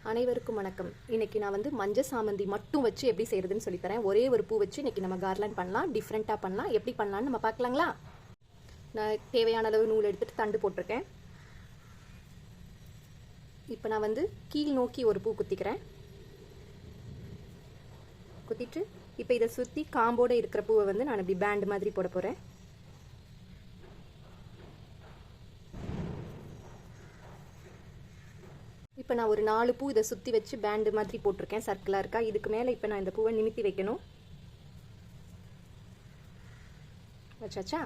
அனைவருக்கும் வணக்கம். இன்னைக்கு நான் வந்து மஞ்சள் சாமந்தி மட்டும் வச்சு எப்படி செய்யறதுன்னு சொல்லி தரேன். ஒரே ஒரு பூ வச்சு இன்னைக்கு நம்ம கார்லாண்ட் பண்ணலாம், டிஃப்ரெண்ட்டாக பண்ணலாம். எப்படி பண்ணலான்னு நம்ம பார்க்கலாங்களா? நான் தேவையான அளவு நூல் எடுத்துட்டு தண்டு போட்டிருக்கேன். இப்போ நான் வந்து கீழ் நோக்கி ஒரு பூ குத்திக்கிறேன். குத்திட்டு இப்போ இதை சுற்றி காம்போடு இருக்கிற பூவை வந்து நான் இப்படி பேண்ட் மாதிரி போட போகிறேன். இப்போ நான் ஒரு 4 பூ இதை சுற்றி வச்சு பேண்டு மாதிரி போட்டிருக்கேன், சர்க்கிளாக இருக்கா. இதுக்கு மேலே இப்போ நான் இந்த பூவை நிமித்தி வைக்கணும். வச்சாச்சா?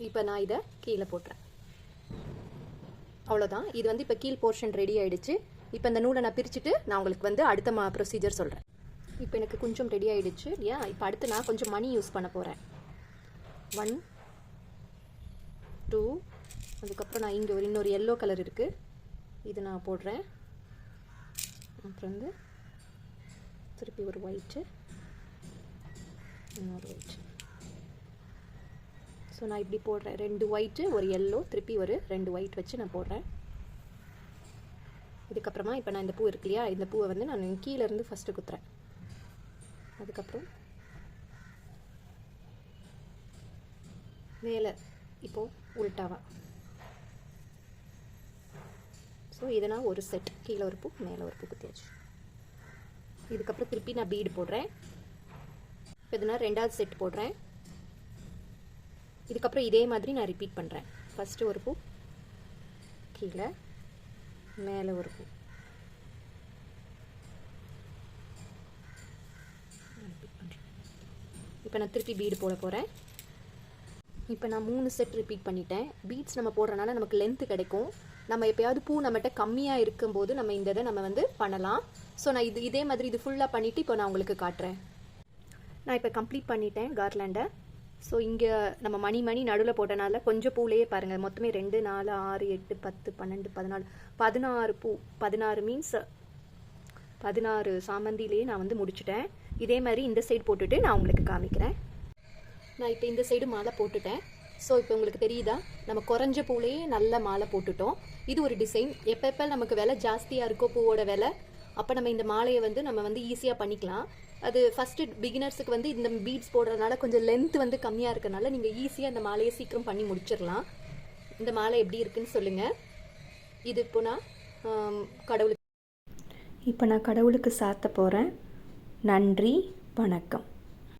இப்போ நான் இதை கீழே போட்டுறேன். அவ்வளோதான். இது வந்து இப்போ கீழ் போர்ஷன் ரெடி ஆகிடுச்சு. இப்போ இந்த நூலை நான் பிரிச்சுட்டு நான் உங்களுக்கு வந்து அடுத்த ப்ரொசீஜர் சொல்கிறேன். இப்போ எனக்கு கொஞ்சம் ரெடி ஆகிடுச்சு இல்லையா? இப்போ அடுத்து நான் கொஞ்சம் மணி யூஸ் பண்ண போகிறேன். 1 2 அதுக்கப்புறம் நான் இங்கே இன்னொரு எல்லோ கலர் இருக்குது, இது நான் போடுறேன். அப்புறம் வந்து திருப்பி ஒரு ஒயிட்டு, இன்னொரு ஒயிட். ஸோ நான் இப்படி போடுறேன். 2 ஒயிட்டு ஒரு எல்லோ, திருப்பி ஒரு 2 ஒயிட் வச்சு நான் போடுறேன். இதுக்கப்புறமா இப்போ நான் இந்த பூ இருக்கு இல்லையா, இந்த பூவை வந்து நான் கீழேருந்து ஃபஸ்ட்டு குத்துறேன். அதுக்கப்புறம் மேலே இப்போது உள்டாவா. ஸோ இதை நான் ஒரு செட், கீழே ஒரு பூ மேலே ஒரு பூ குத்தியாச்சு. இதுக்கப்புறம் திருப்பி நான் பீடு போடுறேன். இப்போ இது நான் 2வது செட் போடுறேன். இதுக்கப்புறம் இதே மாதிரி நான் ரிப்பீட் பண்ணுறேன். ஃபஸ்ட்டு ஒரு பூ, கீழே மேலே ஒரு பூ. இப்போ நான் திருப்பி பீடு போட போகிறேன். இப்போ நான் 3 செட் ரிப்பீட் பண்ணிட்டேன். பீட்ஸ் நம்ம போடுறதுனால நமக்கு லென்த்து கிடைக்கும். நம்ம எப்போயாவது பூ நம்மகிட்ட கம்மியாக இருக்கும்போது நம்ம இந்த இதை நம்ம வந்து பண்ணலாம். ஸோ நான் இதே மாதிரி இது ஃபுல்லாக பண்ணிவிட்டு இப்போ நான் உங்களுக்கு காட்டுறேன். நான் இப்போ கம்ப்ளீட் பண்ணிட்டேன் கார்லாண்டை. ஸோ இங்கே நம்ம மணி நடுவில் போட்டனால கொஞ்சம் பூலேயே பாருங்கள், மொத்தமே 2 4 6 8 10 12 14 16 பூ. 16 மீன்ஸ் 16 சாமந்திலேயே நான் வந்து முடிச்சுட்டேன். இதே மாதிரி இந்த சைடு போட்டுட்டு நான் உங்களுக்கு காமிக்கிறேன். நான் இப்போ இந்த சைடு மாலை போட்டுட்டேன். ஸோ இப்போ உங்களுக்கு தெரியுதா, நம்ம குறைஞ்ச பூலேயே நல்ல மாலை போட்டுட்டோம். இது ஒரு டிசைன். எப்போ நமக்கு விலை ஜாஸ்தியாக இருக்கோ பூவோட விலை, அப்போ நம்ம இந்த மாலையை வந்து நம்ம வந்து ஈஸியாக பண்ணிக்கலாம். அது ஃபஸ்ட்டு பிகினர்ஸுக்கு வந்து இந்த பீட்ஸ் போடுறதுனால கொஞ்சம் லென்த் வந்து கம்மியாக இருக்கிறனால நீங்கள் ஈஸியாக இந்த மாலையை சீக்கிரம் பண்ணி முடிச்சிடலாம். இந்த மாலை எப்படி இருக்குன்னு சொல்லுங்கள். இது இப்போ நான் கடவுளுக்கு சாத்த போகிறேன். நன்றி, வணக்கம்.